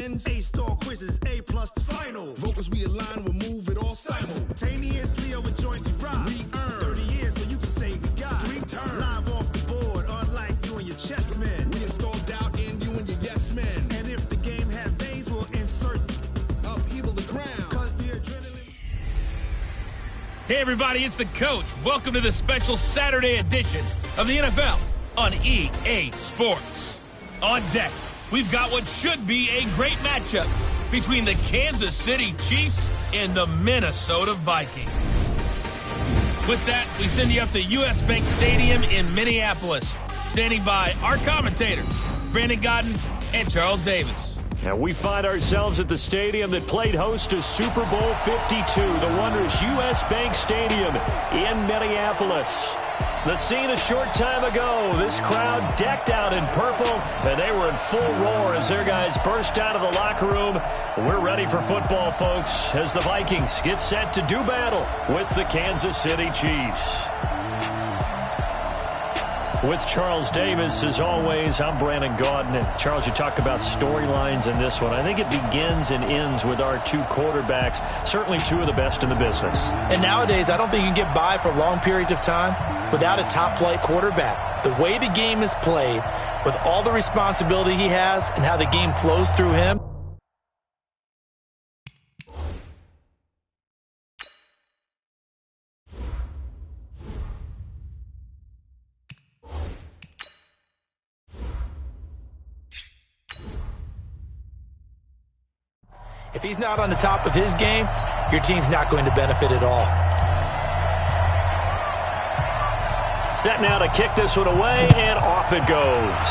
wins. A-star quizzes, A+ the final. Vocals we align, we'll move it all simultaneously over joints we ride. We earn 30 years so you can say we got 3 turns. Live off the board, unlike you and your chess men. We install doubt in you and your yes men. And if the game had veins, we'll insert upheaval the ground. Cause the adrenaline. Hey everybody, it's the Coach. Welcome to the special Saturday edition of the NFL on EA Sports. On deck, we've got what should be a great matchup between the Kansas City Chiefs and the Minnesota Vikings. With that, we send you up to US Bank Stadium in Minneapolis. Standing by our commentators, Brandon Godden and Charles Davis. And we find ourselves at the stadium that played host to Super Bowl 52, the wondrous US Bank Stadium in Minneapolis. The scene a short time ago, this crowd decked out in purple, and they were in full roar as their guys burst out of the locker room. We're ready for football, folks, as the Vikings get set to do battle with the Kansas City Chiefs. With Charles Davis, as always, I'm Brandon Godden. And Charles, you talk about storylines in this one. I think it begins and ends with our 2 quarterbacks, certainly 2 of the best in the business. And nowadays, I don't think you can get by for long periods of time without a top-flight quarterback. The way the game is played, with all the responsibility he has and how the game flows through him, if he's not on the top of his game, your team's not going to benefit at all. Set now to kick this one away, and off it goes.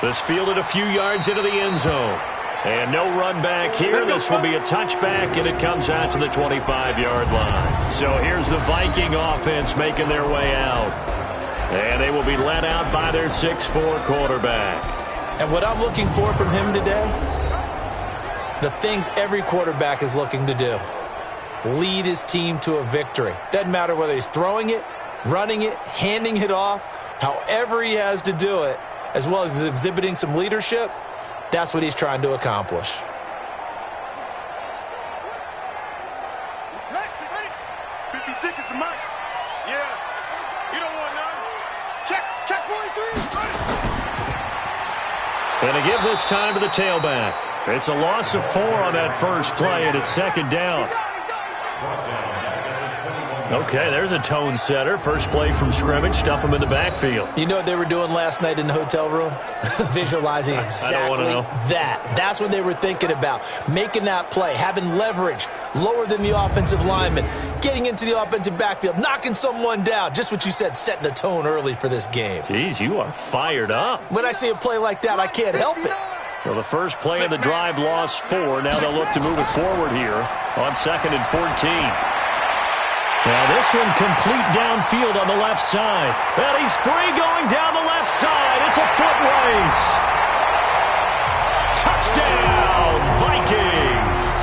This fielded a few yards into the end zone. And no run back here. This will be a touchback, and it comes out to the 25-yard line. So here's the Viking offense making their way out. And they will be led out by their 6'4 quarterback. And what I'm looking for from him today, the things every quarterback is looking to do. Lead his team to a victory. Doesn't matter whether he's throwing it, running it, handing it off, however he has to do it, as well as exhibiting some leadership, that's what he's trying to accomplish. And to give this time to the tailback. It's a loss of 4 on that first play, and it's 2nd down. Okay, there's a tone setter. First play from scrimmage, stuff him in the backfield. You know what they were doing last night in the hotel room? Visualizing exactly that. That's what they were thinking about. Making that play, having leverage, lower than the offensive lineman, getting into the offensive backfield, knocking someone down. Just what you said, setting the tone early for this game. Jeez, you are fired up. When I see a play like that, I can't help it. Well, the first play of the drive lost 4. Now they'll look to move it forward here on 2nd and 14. Now this one complete downfield on the left side. And he's free going down the left side. It's a foot race. Touchdown, Vikings.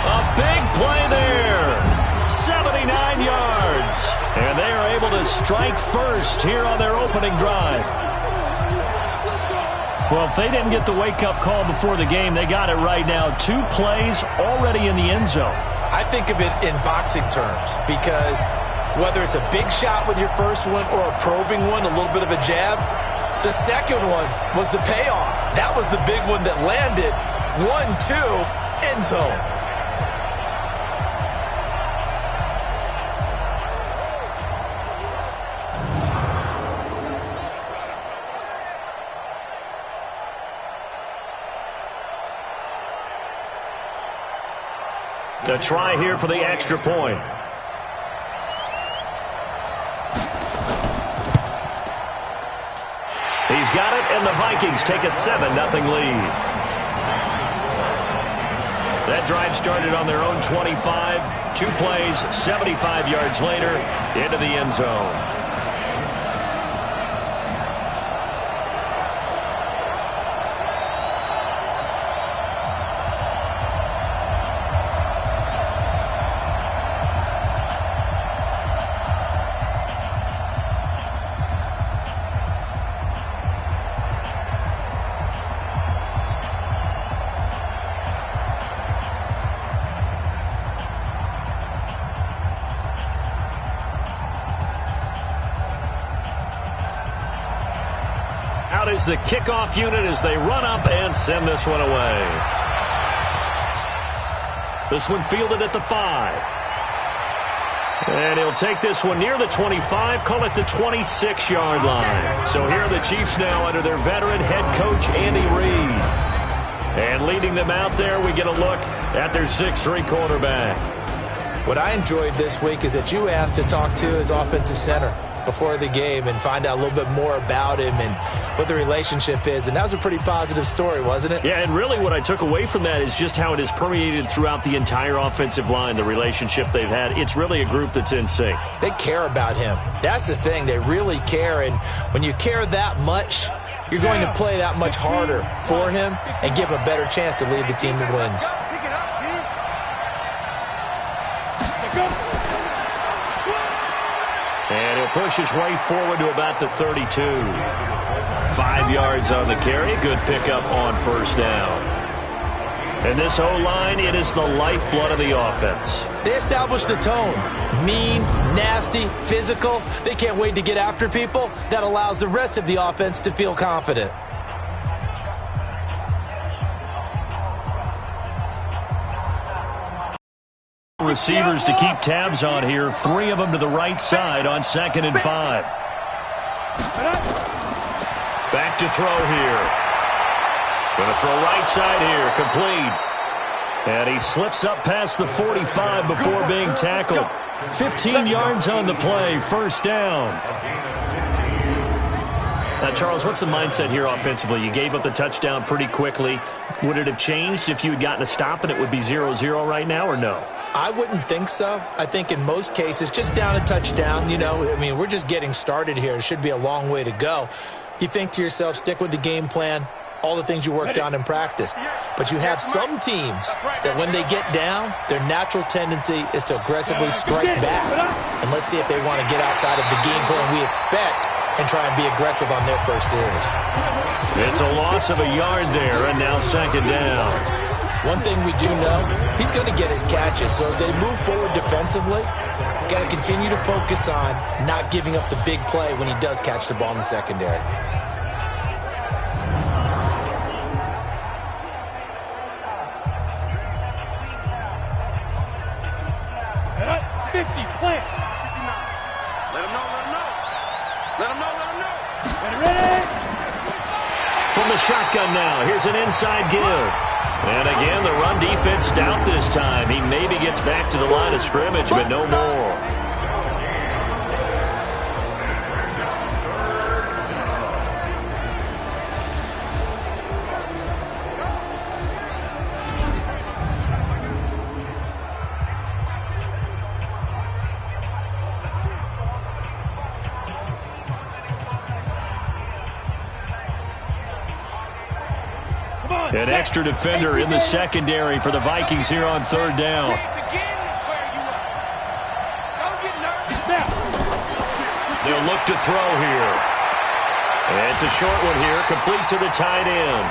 A big play there. 79 yards. And they are able to strike first here on their opening drive. Well, if they didn't get the wake-up call before the game, they got it right now. 2 plays already in the end zone. I think of it in boxing terms because whether it's a big shot with your first one or a probing one, a little bit of a jab, the second one was the payoff. That was the big one that landed. 1-2, end zone. To try here for the extra point. He's got it, and the Vikings take a 7-0 lead. That drive started on their own 25. 2 plays, 75 yards later, into the end zone. the kickoff unit as they run up and send this one away. This one fielded at the 5. And he'll take this one near the 25, call it the 26-yard line. So here are the Chiefs now under their veteran head coach, Andy Reid. And leading them out there, we get a look at their 6'3" quarterback. What I enjoyed this week is that you asked to talk to his offensive center before the game and find out a little bit more about him and what the relationship is. And that was a pretty positive story, wasn't it? Yeah, and really what I took away from that is just how it has permeated throughout the entire offensive line, the relationship they've had. It's really a group that's in sync. They care about him. That's the thing. They really care. And when you care that much, you're going to play that much harder for him and give him a better chance to lead the team to wins. And he'll push his way forward to about the 32. 5 yards on the carry. Good pickup on first down. And this O-line, it is the lifeblood of the offense. They establish the tone. Mean, nasty, physical. They can't wait to get after people. That allows the rest of the offense to feel confident. Receivers to keep tabs on here. 3 of them to the right side on 2nd and 5. Back to throw here. Going to throw right side here. Complete. And he slips up past the 45 before being tackled. 15 yards on the play. First down. Now, Charles, what's the mindset here offensively? You gave up the touchdown pretty quickly. Would it have changed if you had gotten a stop and it would be 0-0 right now, or no? I wouldn't think so. I think in most cases, just down a touchdown, we're just getting started here. It should be a long way to go. You think to yourself, stick with the game plan, all the things you worked on in practice. But you have some teams that when they get down, their natural tendency is to aggressively strike back. And let's see if they want to get outside of the game plan we expect and try and be aggressive on their first series. It's a loss of a yard there, and now 2nd down. One thing we do know, he's going to get his catches. So as they move forward defensively, got to continue to focus on not giving up the big play when he does catch the ball in the secondary. From the shotgun now, here's an inside give. And again, the run defense stout this time. He maybe gets back to the line of scrimmage, but no more. An extra defender in the secondary for the Vikings here on 3rd down. They'll look to throw here. And it's a short one here, complete to the tight end.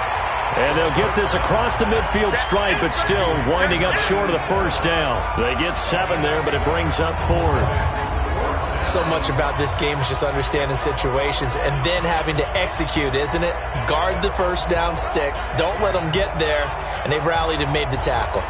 And they'll get this across the midfield stripe, but still winding up short of the first down. They get 7 there, but it brings up 4th. So much about this game is just understanding situations and then having to execute, isn't it? Guard the first down sticks. Don't let them get there. And they rallied and made the tackle.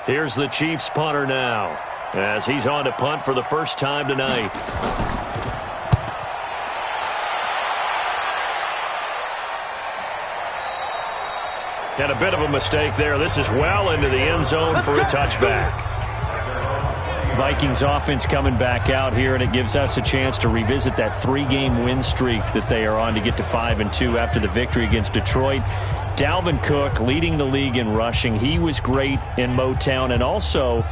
Here's the Chiefs punter now as he's on to punt for the first time tonight. And a bit of a mistake there. This is well into the end zone for a touchback. Vikings offense coming back out here, and it gives us a chance to revisit that 3-game win streak that they are on to get to 5-2 after the victory against Detroit. Dalvin Cook leading the league in rushing. He was great in Motown, and also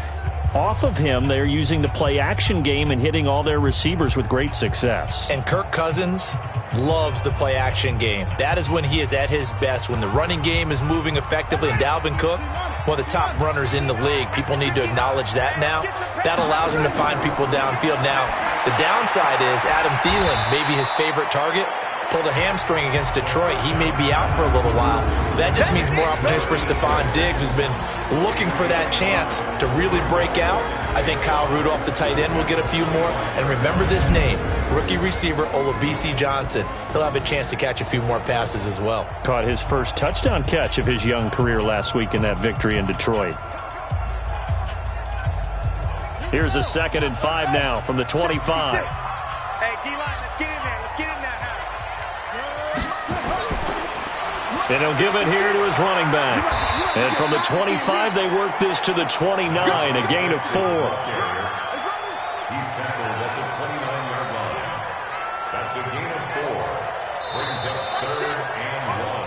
off of him, they're using the play-action game and hitting all their receivers with great success. And Kirk Cousins loves the play-action game. That is when he is at his best, when the running game is moving effectively. And Dalvin Cook, one of the top runners in the league. People need to acknowledge that now. That allows him to find people downfield. Now, the downside is Adam Thielen, maybe his favorite target, pulled a hamstring against Detroit. He may be out for a little while. That just means more opportunities for Stephon Diggs, who's been looking for that chance to really break out. I think Kyle Rudolph, the tight end, will get a few more. And remember this name, rookie receiver Olabisi Johnson. He'll have a chance to catch a few more passes as well. Caught his first touchdown catch of his young career last week in that victory in Detroit. Here's a 2nd and 5 now from the 25. Hey, D-line, let's get in there. Let's get in there. And he'll give it here to his running back. And from the 25, they work this to the 29, a gain of 4. He's tackled at the 29-yard line. That's a gain of 4. Brings up 3rd and 1.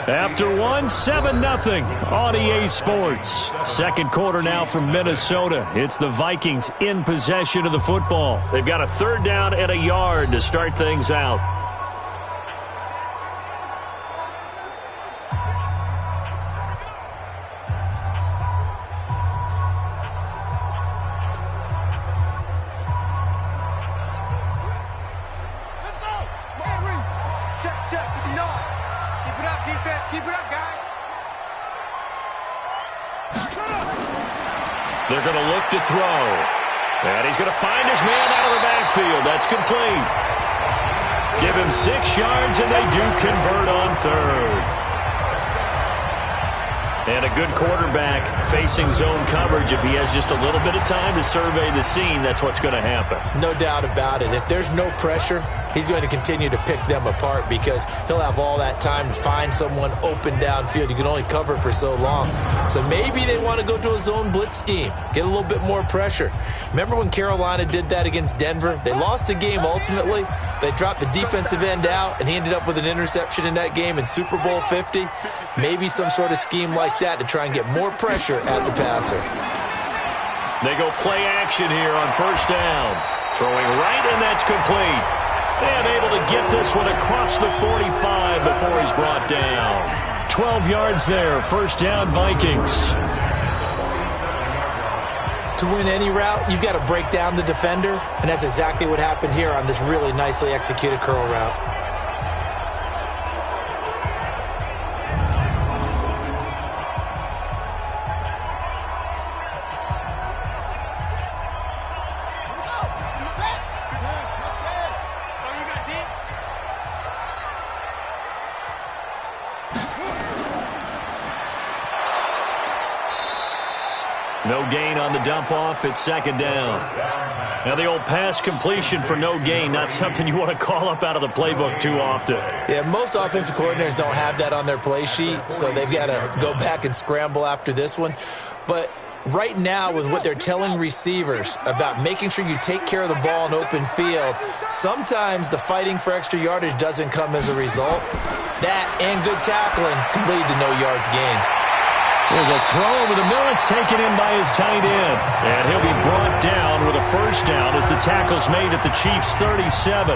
After 7-0 on EA Sports. Second quarter now from Minnesota. It's the Vikings in possession of the football. They've got a 3rd down and a yard to start things out. They're going to look to throw. And he's going to find his man out of the backfield. That's complete. Give him 6 yards, and they do convert on 3rd. And a good quarterback facing zone coverage. If he has just a little bit of time to survey the scene, that's what's going to happen. No doubt about it. If there's no pressure, he's going to continue to pick them apart because he'll have all that time to find someone open downfield. You can only cover for so long. So maybe they want to go to a zone blitz scheme, get a little bit more pressure. Remember when Carolina did that against Denver? They lost the game ultimately. They dropped the defensive end out, and he ended up with an interception in that game in Super Bowl 50. Maybe some sort of scheme like that to try and get more pressure at the passer. They go play action here on 1st down. Throwing right, and that's complete. And able to get this one across the 45 before he's brought down. 12 yards there, 1st down Vikings. To win any route, you've got to break down the defender, and that's exactly what happened here on this really nicely executed curl route. No gain on the dump off. It's 2nd down. Now the old pass completion for no gain, not something you want to call up out of the playbook too often. Yeah, most offensive coordinators don't have that on their play sheet, so they've got to go back and scramble after this one. But right now, with what they're telling receivers about making sure you take care of the ball in open field, sometimes the fighting for extra yardage doesn't come as a result. That and good tackling can lead to no yards gained. There's a throw over the middle. It's taken in by his tight end. And he'll be brought down with a 1st down as the tackle's made at the Chiefs' 37.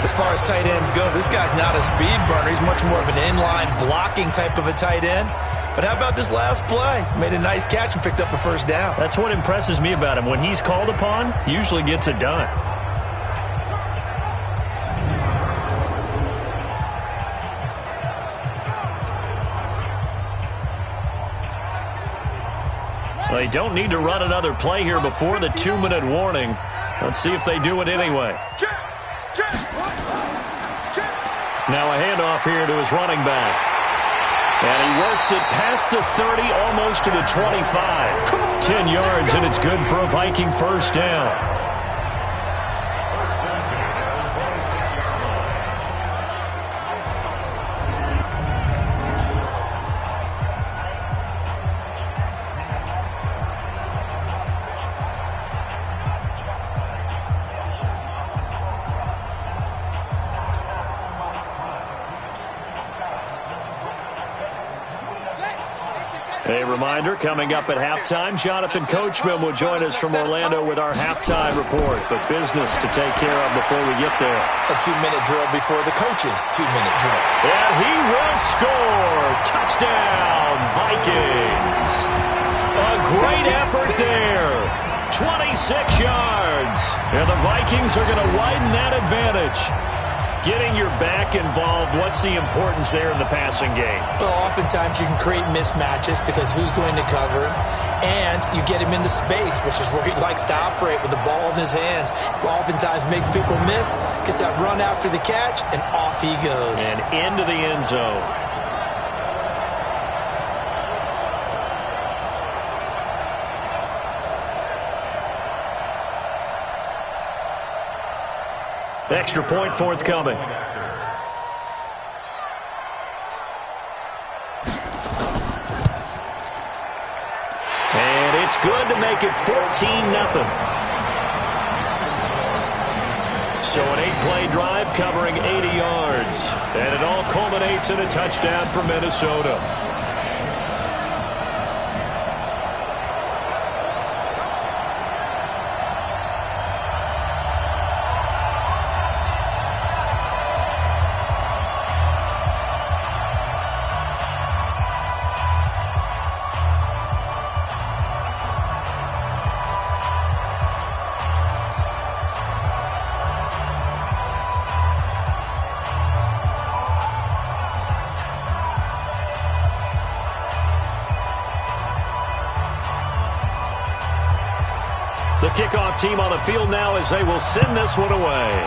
As far as tight ends go, this guy's not a speed burner. He's much more of an inline blocking type of a tight end. But how about this last play? Made a nice catch and picked up a 1st down. That's what impresses me about him. When he's called upon, usually gets it done. They don't need to run another play here before the 2-minute warning. Let's see if they do it anyway. Now a handoff here to his running back. And he works it past the 30, almost to the 25. 10 yards, and it's good for a Viking 1st down. A reminder, coming up at halftime, Jonathan Coachman will join us from Orlando with our halftime report. But business to take care of before we get there. A 2-minute drill before the coach's 2-minute drill. And he will score. Touchdown, Vikings. A great effort there. 26 yards. And the Vikings are going to widen that advantage. Getting your back involved, what's the importance there in the passing game? Well, oftentimes you can create mismatches because who's going to cover him? And you get him into space, which is where he likes to operate with the ball in his hands. Oftentimes makes people miss, gets that run after the catch, and off he goes. And into the end zone. Extra point forthcoming. And it's good to make it 14-0. So an 8-play drive covering 80 yards. And it all culminates in a touchdown for Minnesota. The kickoff team on the field now as they will send this one away.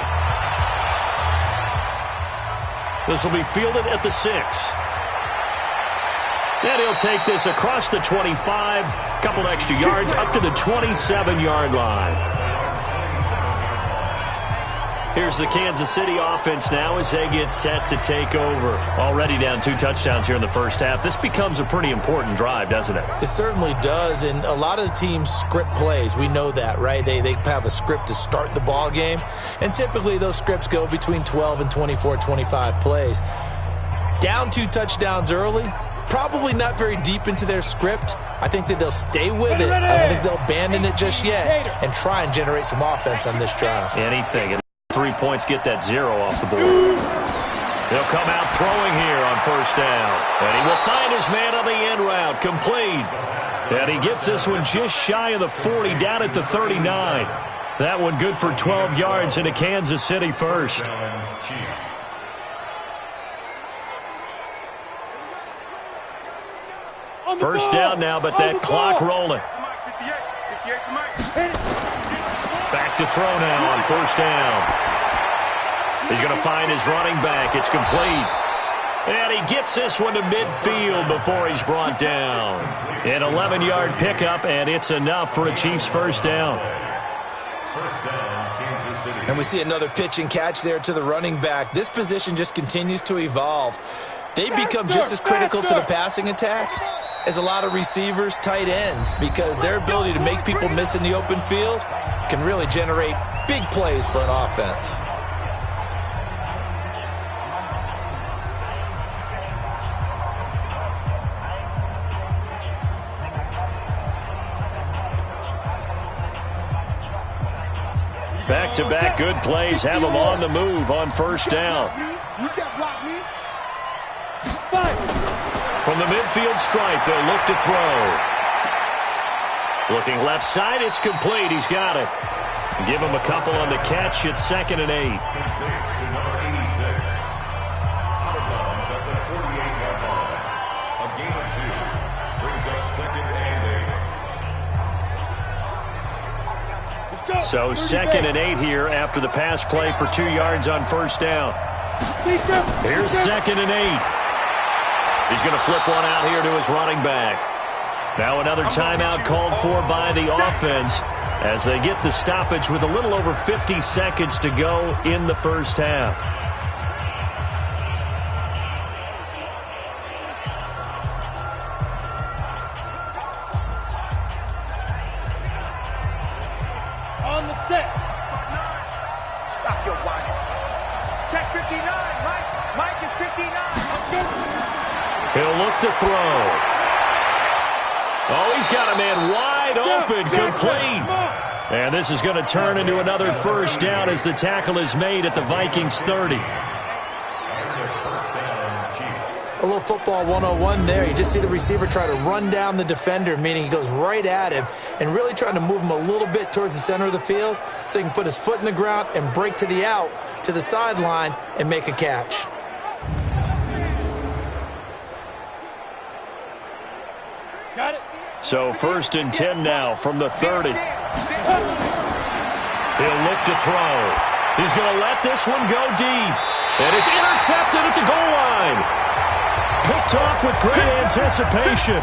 This will be fielded at the 6. And he'll take this across the 25, couple extra yards up to the 27-yard line. Here's the Kansas City offense now as they get set to take over. Already down 2 touchdowns here in the first half. This becomes a pretty important drive, doesn't it? It certainly does, and a lot of the teams script plays. We know that, right? They have a script to start the ball game, and typically those scripts go between 12 and 24, 25 plays. Down 2 touchdowns early, probably not very deep into their script. I think that they'll stay with it. I don't think they'll abandon it just yet and try and generate some offense on this drive. Anything. 3 points, get that 0 off the board. He'll come out throwing here on first down. And he will find his man on the end route, complete. And he gets this one just shy of the 40, down at the 39. That one good for 12 yards into Kansas City first. First down now, but that clock rolling. Back to throw now on first down. He's going to find his running back. It's complete. And he gets this one to midfield before he's brought down. An 11-yard pickup, and it's enough for a Chiefs first down. First down, Kansas City. And we see another pitch and catch there to the running back. This position just continues to evolve. They become just as critical to the passing attack as a lot of receivers, tight ends, because their ability to make people miss in the open field can really generate big plays for an offense. Back-to-back good plays have them on the move on first down. You can't block me. From the midfield stripe, they'll look to throw. Looking left side, it's complete. He's got it. Give him a couple on the catch. It's 2nd and 8. To number 86. Out of bounds at the 48-yard line. A gain of 2 brings up 2nd and 8. So 2nd and 8 here after the pass play for 2 yards on first down. Here's 2nd and 8. He's going to flip one out here to his running back. Now another timeout called for by the offense as they get the stoppage with a little over 50 seconds to go in the first half. On the set. Stop your whining. Check 59. Mike is 59. He'll look to throw. Oh, he's got a man wide open, complete. And this is going to turn into another first down as the tackle is made at the Vikings 30. A little football 101 there. You just see the receiver try to run down the defender, meaning he goes right at him and really trying to move him a little bit towards the center of the field so he can put his foot in the ground and break to the out, to the sideline, and make a catch. Got it. So 1st and 10 now from the 30. He'll look to throw. He's going to let this one go deep. And it's intercepted at the goal line. Picked off with great anticipation.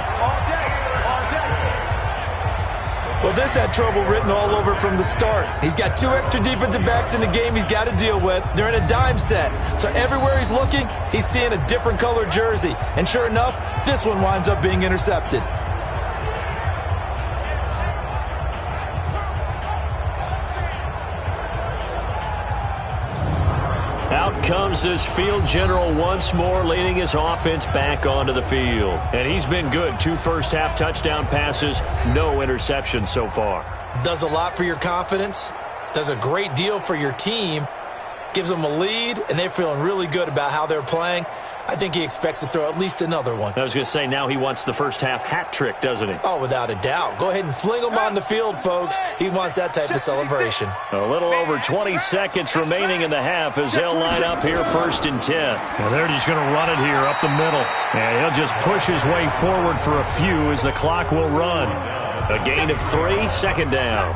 Well, this had trouble written all over from the start. He's got 2 extra defensive backs in the game he's got to deal with. They're in a dime set. So everywhere he's looking, he's seeing a different colored jersey. And sure enough, this one winds up being intercepted. Out comes this field general once more, leading his offense back onto the field. And he's been good. 2 first-half touchdown passes, no interceptions so far. Does a lot for your confidence, does a great deal for your team, gives them a lead, and they're feeling really good about how they're playing. I think he expects to throw at least another one. I was going to say, now he wants the first-half hat trick, doesn't he? Oh, without a doubt. Go ahead and fling him on the field, folks. He wants that type of celebration. A little over 20 seconds remaining in the half as they'll line up here 1st and 10. And they're just going to run it here up the middle. And he'll just push his way forward for a few as the clock will run. A gain of 3, 2nd down.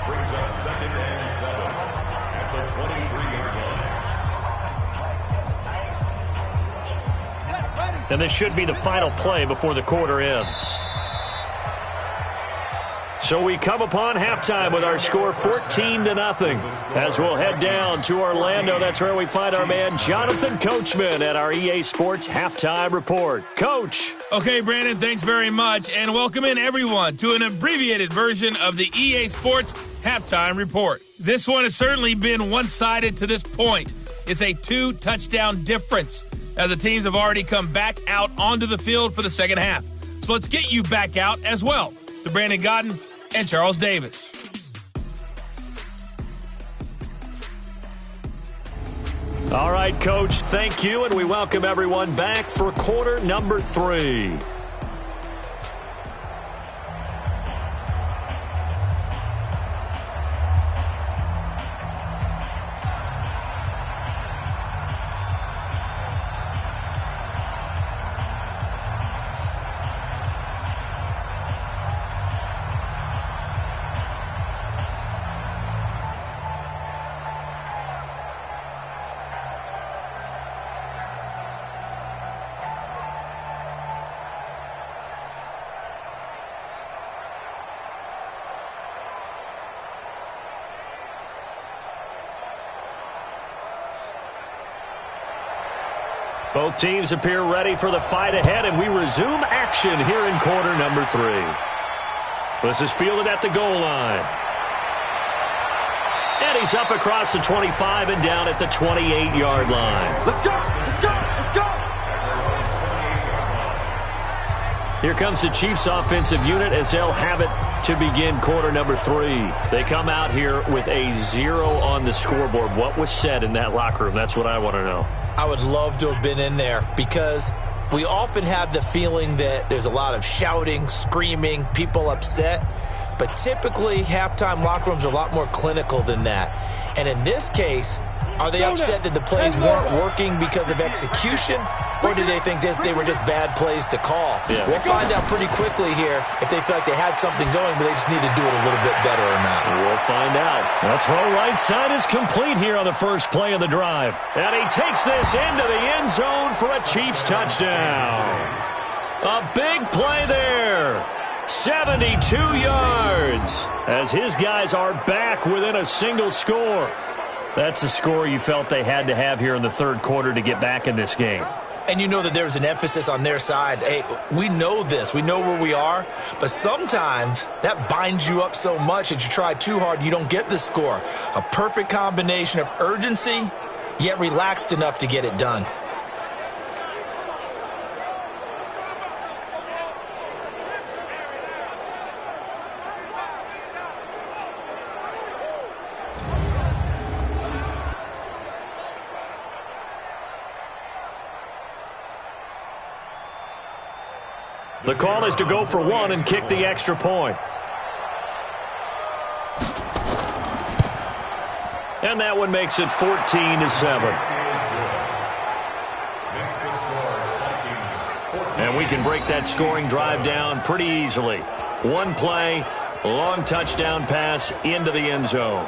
Brings up 2nd and 7 at the 23-yard line. And this should be the final play before the quarter ends. So we come upon halftime with our score 14-0. As we'll head down to Orlando, that's where we find our man Jonathan Coachman at our EA Sports Halftime Report. Coach. Okay, Brandon, thanks very much. And welcome in, everyone, to an abbreviated version of the EA Sports Halftime Report. This one has certainly been one-sided to this point. It's a 2-touchdown difference, as the teams have already come back out onto the field for the second half. So let's get you back out as well to Brandon Godden and Charles Davis. All right, Coach, thank you, and we welcome everyone back for quarter number 3. Both teams appear ready for the fight ahead, and we resume action here in quarter number 3. This is fielded at the goal line. And he's up across the 25 and down at the 28-yard line. Let's go! Let's go! Let's go! Here comes the Chiefs offensive unit as they'll have it to begin quarter number 3. They come out here with a 0 on the scoreboard. What was said in that locker room? That's what I want to know. I would love to have been in there because we often have the feeling that there's a lot of shouting, screaming, people upset. But typically, halftime locker rooms are a lot more clinical than that. And in this case, are they upset that the plays weren't working because of execution? Or do they think they were just bad plays to call? Yeah. We'll find out pretty quickly here if they feel like they had something going, but they just need to do it a little bit better or not. We'll find out. The throw right side is complete here on the first play of the drive. And he takes this into the end zone for a Chiefs touchdown. A big play there. 72 yards as his guys are back within a single score. That's a score you felt they had to have here in the third quarter to get back in this game. And you know that there's an emphasis on their side. Hey, we know this. We know where we are. But sometimes that binds you up so much that you try too hard, you don't get the score. A perfect combination of urgency, yet relaxed enough to get it done. The call is to go for one and kick the extra point. And that one makes it 14-7. And we can break that scoring drive down pretty easily. One play, long touchdown pass into the end zone.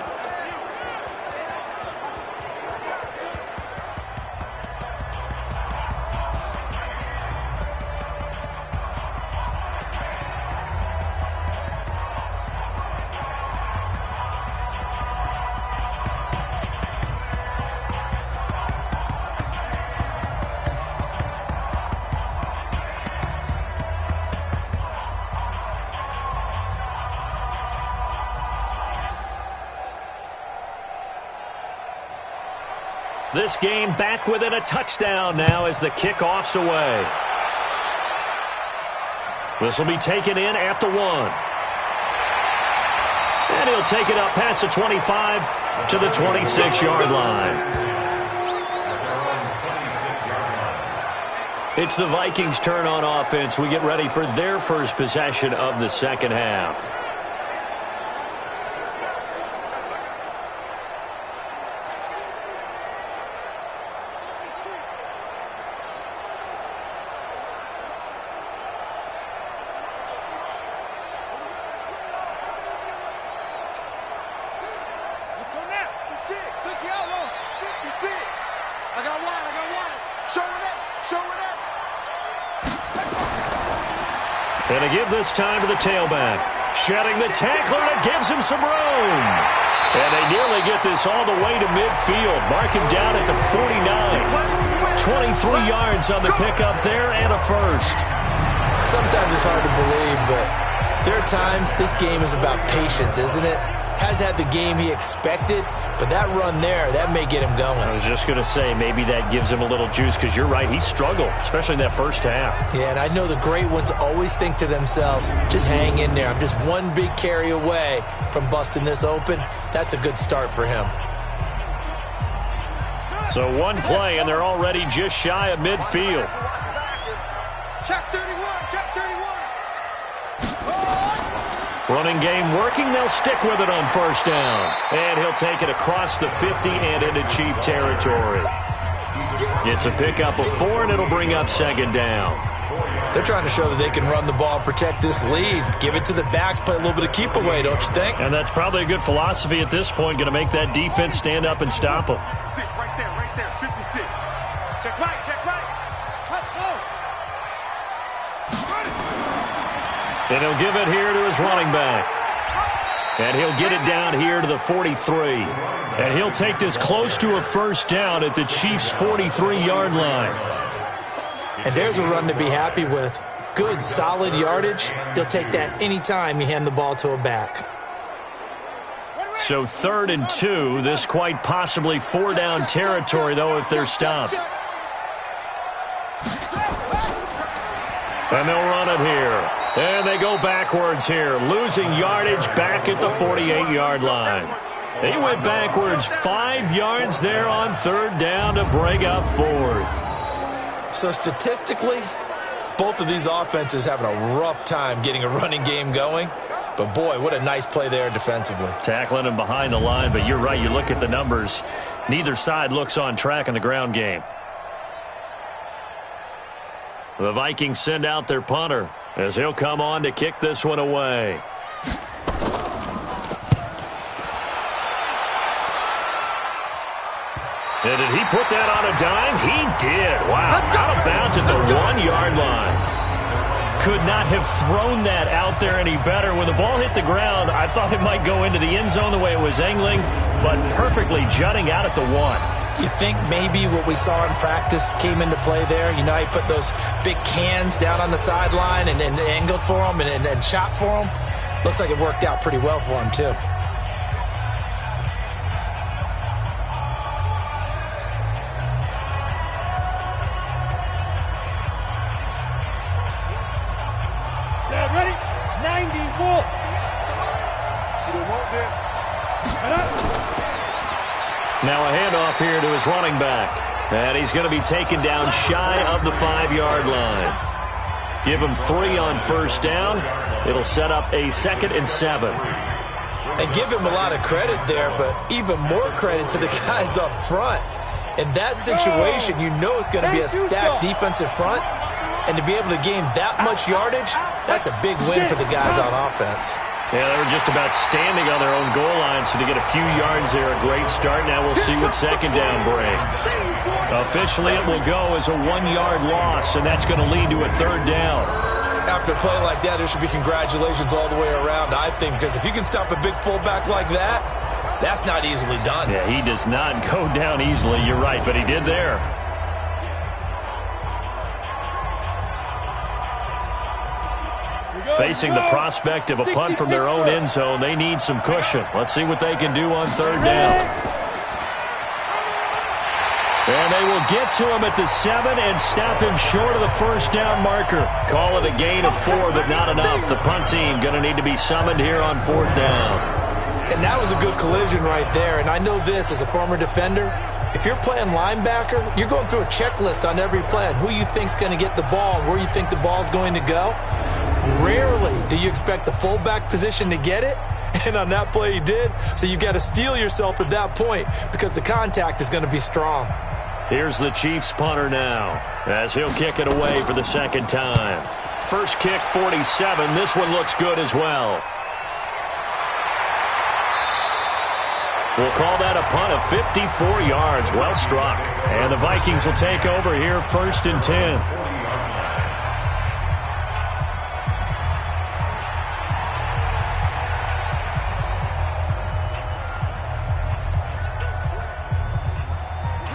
This game back within a touchdown now as the kickoff's away. This will be taken in at the 1. And he'll take it up past the 25 to the 26-yard line. It's the Vikings' turn on offense. We get ready for their first possession of the second half. And to give this time to the tailback. Shedding the tackler, and it gives him some room. And they nearly get this all the way to midfield. Mark him down at the 49. 23 yards on the pickup there and a first. Sometimes it's hard to believe, but there are times this game is about patience, isn't it? Has had the game he expected, but that run there, that may get him going. I was just going to say, maybe that gives him a little juice, because you're right, he struggled, especially in that first half. Yeah, and I know the great ones always think to themselves, just hang in there. I'm just one big carry away from busting this open. That's a good start for him. So one play, and they're already just shy of midfield. Check 31, check 31. Running game working. They'll stick with it on first down. And he'll take it across the 50 and into Chief territory. It's a pickup of 4, and it'll bring up second down. They're trying to show that they can run the ball and protect this lead. Give it to the backs, play a little bit of keep away, don't you think? And that's probably a good philosophy at this point, going to make that defense stand up and stop them. Right there, 56. Check right, check right. Let's go. And he'll give it here to his running back. And he'll get it down here to the 43. And he'll take this close to a first down at the Chiefs' 43-yard line. And there's a run to be happy with. Good, solid yardage. He'll take that anytime you hand the ball to a back. So 3rd and 2. This quite possibly 4-down territory, though, if they're stopped. And they'll run it here. And they go backwards here, losing yardage back at the 48-yard line. They went backwards 5 yards there on 3rd down to bring up 4th. So statistically, both of these offenses having a rough time getting a running game going. But, boy, what a nice play there defensively. Tackling him behind the line, but you're right. You look at the numbers. Neither side looks on track in the ground game. The Vikings send out their punter as he'll come on to kick this one away. And did he put that on a dime? He did. Wow. Out of bounds at the 1-yard line. Could not have thrown that out there any better. When the ball hit the ground, I thought it might go into the end zone the way it was angling, but perfectly jutting out at the 1. You think maybe what we saw in practice came into play there? You know, he put those big cans down on the sideline and angled for them and shot for them. Looks like it worked out pretty well for him, too. Ready? 91. You want this? Now a handoff here to his running back. And he's going to be taken down shy of the 5-yard line. Give him 3 on first down. It'll set up a 2nd and 7. And give him a lot of credit there, but even more credit to the guys up front. In that situation, you know it's going to be a stacked defensive front. And to be able to gain that much yardage, that's a big win for the guys on offense. Yeah, they were just about standing on their own goal line, so to get a few yards there, a great start. Now we'll see what second down brings. Officially, it will go as a 1-yard loss, and that's going to lead to a 3rd down. After a play like that, there should be congratulations all the way around, I think, because if you can stop a big fullback like that, that's not easily done. Yeah, he does not go down easily. You're right, but he did there. Facing the prospect of a punt from their own end zone, they need some cushion. Let's see what they can do on 3rd down. And they will get to him at the 7 and stop him short of the 1st down marker. Call it a gain of 4, but not enough. The punt team going to need to be summoned here on 4th down. And that was a good collision right there. And I know this as a former defender. If you're playing linebacker, you're going through a checklist on every play on who you think's going to get the ball and where you think the ball's going to go. Rarely do you expect the fullback position to get it. And on that play he did. So you got to steel yourself at that point because the contact is going to be strong. Here's the Chiefs punter now as he'll kick it away for the 2nd time. First kick, 47. This one looks good as well. We'll call that a punt of 54 yards. Well struck. And the Vikings will take over here 1st and 10.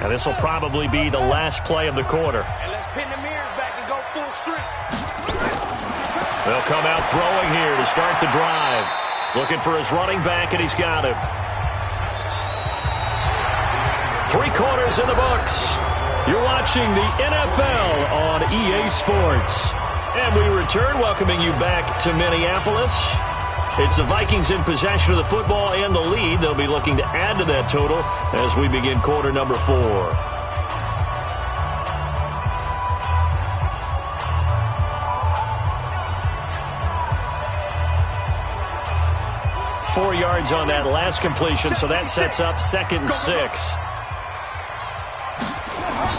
And this will probably be the last play of the quarter. And let's pin the mirrors back and go full strength. They'll come out throwing here to start the drive. Looking for his running back, and he's got him. 3 quarters in the books. You're watching the NFL on EA Sports. And we return, welcoming you back to Minneapolis. It's the Vikings in possession of the football and the lead. They'll be looking to add to that total as we begin quarter number 4. 4 yards on that last completion, so that sets up 2nd and 6.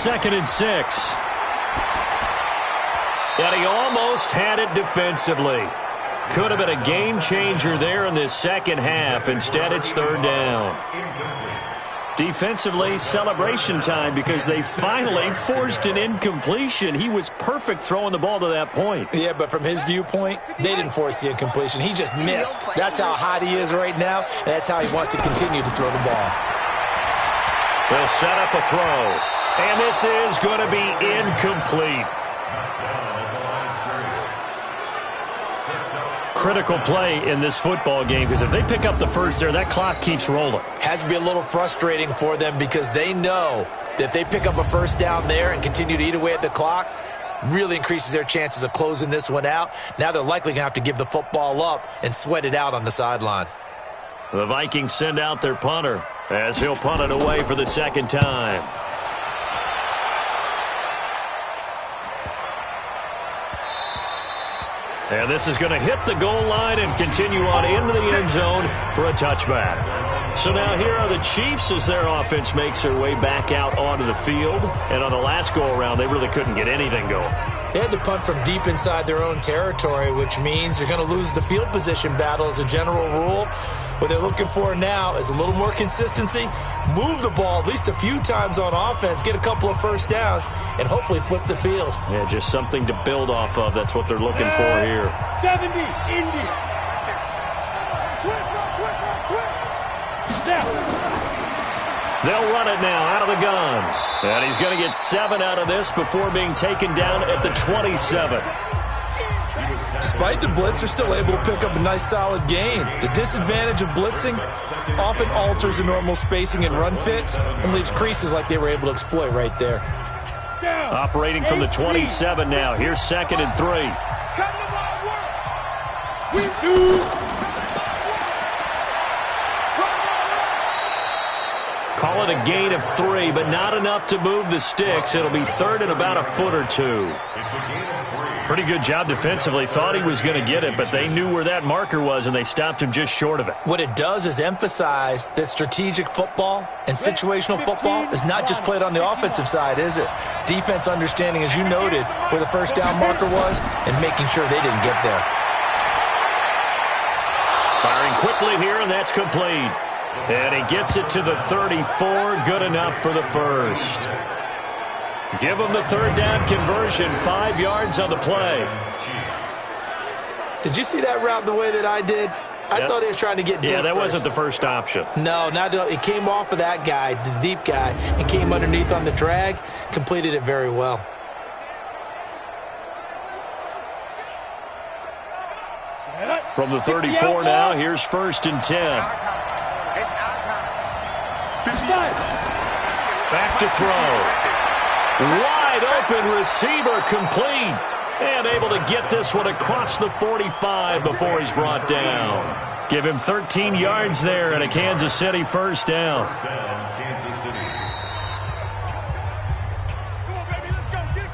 2nd and 6. And he almost had it defensively. Could have been a game changer there in this second half. Instead, it's 3rd down. Defensively, celebration time because they finally forced an incompletion. He was perfect throwing the ball to that point. Yeah, but from his viewpoint, they didn't force the incompletion. He just missed. That's how hot he is right now, and that's how he wants to continue to throw the ball. They'll set up a throw, and this is going to be incomplete. Critical play in this football game because if they pick up the first there, that clock keeps rolling. Has to be a little frustrating for them because they know that if they pick up a 1st down there and continue to eat away at the clock, really increases their chances of closing this one out. Now they're likely going to have to give the football up and sweat it out on the sideline. The Vikings send out their punter as he'll punt it away for the 2nd time. And this is going to hit the goal line and continue on into the end zone for a touchback. So now here are the Chiefs as their offense makes their way back out onto the field. And on the last go-around, they really couldn't get anything going. They had to punt from deep inside their own territory, which means you're going to lose the field position battle as a general rule. What they're looking for now is a little more consistency, move the ball at least a few times on offense, get a couple of 1st downs, and hopefully flip the field. Yeah, just something to build off of. That's what they're looking for here. 70, Indy. They'll run it now out of the gun. And he's going to get 7 out of this before being taken down at the 27. Despite the blitz, they're still able to pick up a nice solid gain. The disadvantage of blitzing often alters the normal spacing and run fits and leaves creases like they were able to exploit right there. Operating from the 27 now. Here's 2nd and 3. Call it a a gain of 3, but not enough to move the sticks. It'll be third and about a foot or two. It's a gain of 3. Pretty good job defensively. Thought he was going to get it, but they knew where that marker was, and they stopped him just short of it. What it does is emphasize that strategic football and situational football is not just played on the offensive side, is it? Defense understanding, as you noted, where the first down marker was and making sure they didn't get there. Firing quickly here, and that's complete. And he gets it to the 34. Good enough for the first. Give him the third down conversion. 5 yards on the play. Did you see that route the way that I did? I thought he was trying to get deep. Yeah, that first. wasn't the first option. No, it came off of that guy, the deep guy, and came underneath on the drag. Completed it very well. From the 34 now, here's 1st and 10. Back to throw. Wide open receiver, complete. And able to get this one across the 45 before he's brought down. Give him 13 yards there and a Kansas City first down.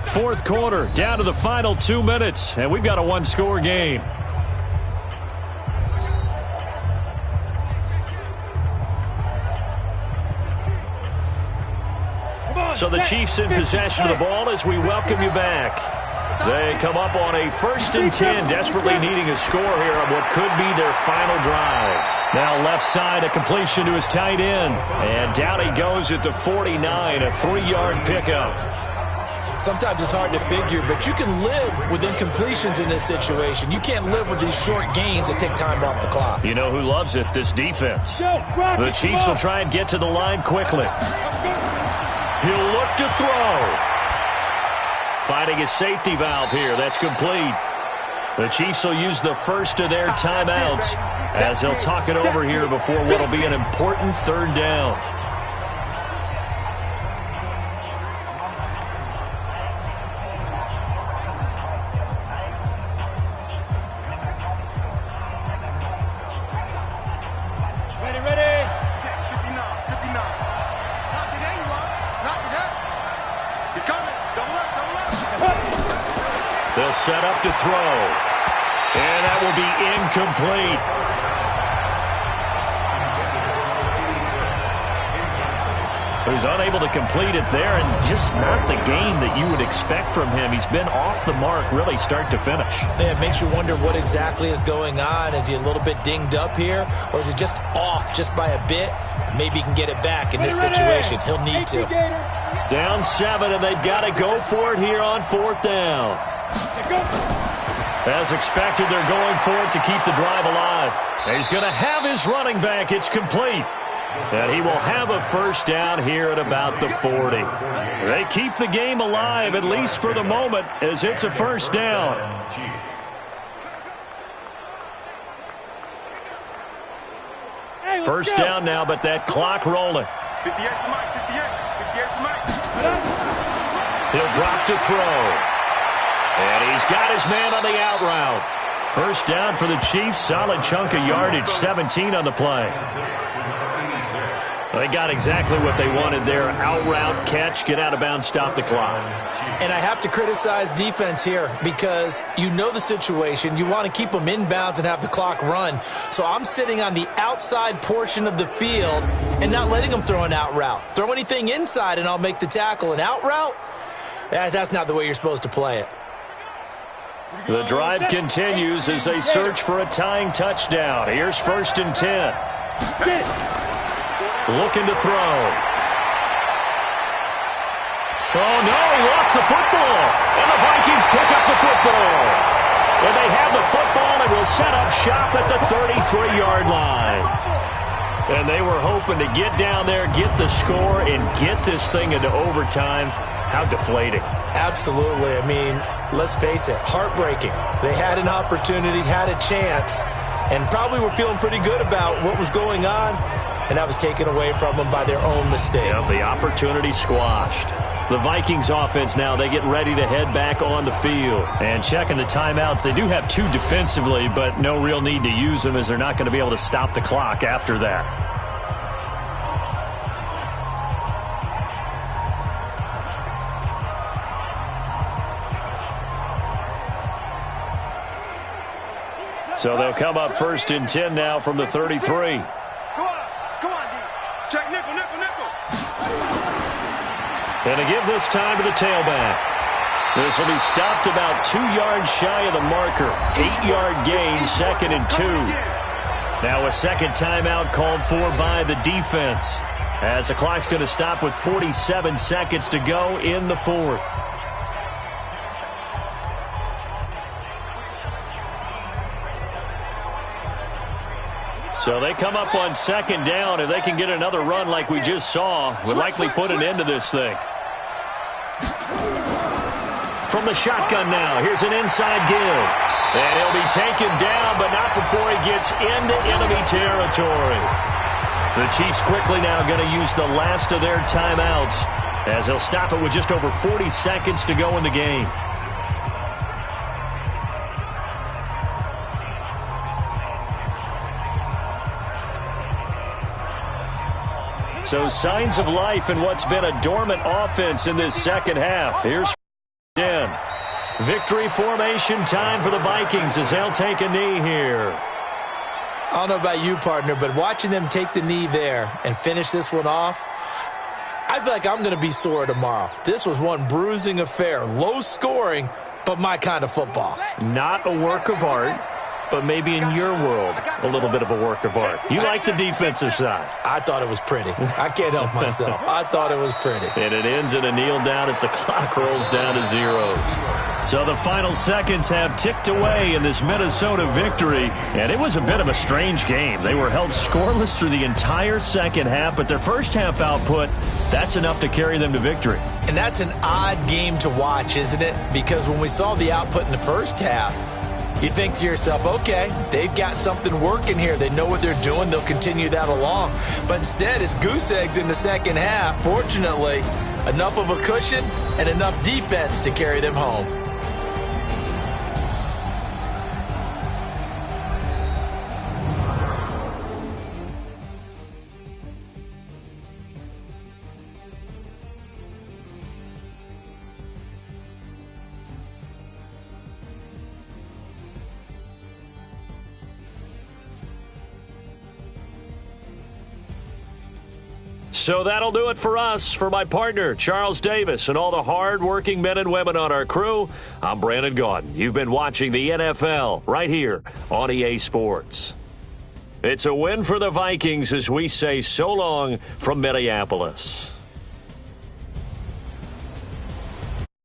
Fourth quarter, down to the final 2 minutes, and we've got a one-score game. So the Chiefs in possession of the ball as we welcome you back. They come up on a 1st and 10, desperately needing a score here on what could be their final drive. Now left side, a completion to his tight end. And down he goes at the 49, a 3-yard pickup. Sometimes it's hard to figure, but you can live with incompletions in this situation. You can't live with these short gains that take time off the clock. You know who loves it? This defense. The Chiefs will try and get to the line quickly. He'll look to throw. Finding a safety valve here. That's complete. The Chiefs will use the first of their timeouts as they'll talk it over here before what will be an important third down. They'll set up to throw. And that will be incomplete. So he's unable to complete it there, and just not the game that you would expect from him. He's been off the mark really start to finish. Yeah, it makes you wonder what exactly is going on. Is he a little bit dinged up here, or is it just off just by a bit? Maybe he can get it back in this situation. He'll need to. Down 7, and they've got to go for it here on 4th down. As expected, they're going for it to keep the drive alive. He's going to have his running back. It's complete. And he will have a first down here at about the 40. They keep the game alive, at least for the moment, as it's a first down. First down now, but that clock rolling. 58 for Mike, 58 for Mike. He'll drop to throw. And he's got his man on the out route. First down for the Chiefs. Solid chunk of yardage. 17 on the play. They got exactly what they wanted there. Out route, catch, get out of bounds, stop the clock. And I have to criticize defense here because you know the situation. You want to keep them inbounds and have the clock run. So I'm sitting on the outside portion of the field and not letting them throw an out route. Throw anything inside and I'll make the tackle. An out route? That's not the way you're supposed to play it. The drive continues as they search for a tying touchdown. Here's 1st and 10. Looking to throw. Oh, no, he lost the football. And the Vikings pick up the football. And they have the football and will set up shop at the 33-yard line. And they were hoping to get down there, get the score, and get this thing into overtime. How deflating. Absolutely. I mean, let's face it, heartbreaking. They had an opportunity, had a chance, and probably were feeling pretty good about what was going on, and that was taken away from them by their own mistake. Yeah, the opportunity squashed. The Vikings offense now, they get ready to head back on the field. And checking the timeouts, they do have 2 defensively, but no real need to use them as they're not going to be able to stop the clock after that. So they'll come up 1st and 10 now from the 33. Come on, D. Check nickel. And to give this time to the tailback. This will be stopped about 2 yards shy of the marker. 8-yard gain, 2nd and 2. Now a second timeout called for by the defense, as the clock's going to stop with 47 seconds to go in the 4th. So they come up on 2nd down. If they can get another run like we just saw, would likely put an end to this thing. From the shotgun now, here's an inside give. And he'll be taken down, but not before he gets into enemy territory. The Chiefs quickly now going to use the last of their timeouts, as they'll stop it with just over 40 seconds to go in the game. So signs of life in what's been a dormant offense in this second half. Here's 10. Victory formation time for the Vikings as they'll take a knee here. I don't know about you, partner, but watching them take the knee there and finish this one off, I feel like I'm going to be sore tomorrow. This was one bruising affair. Low scoring, but my kind of football. Not a work of art, but maybe in your world, a little bit of a work of art. You like the defensive side. I thought it was pretty. I can't help myself. I thought it was pretty. And it ends in a kneel down as the clock rolls down to zeros. So the final seconds have ticked away in this Minnesota victory, and it was a bit of a strange game. They were held scoreless through the entire second half, but their first half output, that's enough to carry them to victory. And that's an odd game to watch, isn't it? Because when we saw the output in the first half, you think to yourself, okay, they've got something working here. They know what they're doing. They'll continue that along. But instead, it's goose eggs in the second half. Fortunately, enough of a cushion and enough defense to carry them home. So that'll do it for us. For my partner, Charles Davis, and all the hard-working men and women on our crew, I'm Brandon Gaudin. You've been watching the NFL right here on EA Sports. It's a win for the Vikings as we say so long from Minneapolis.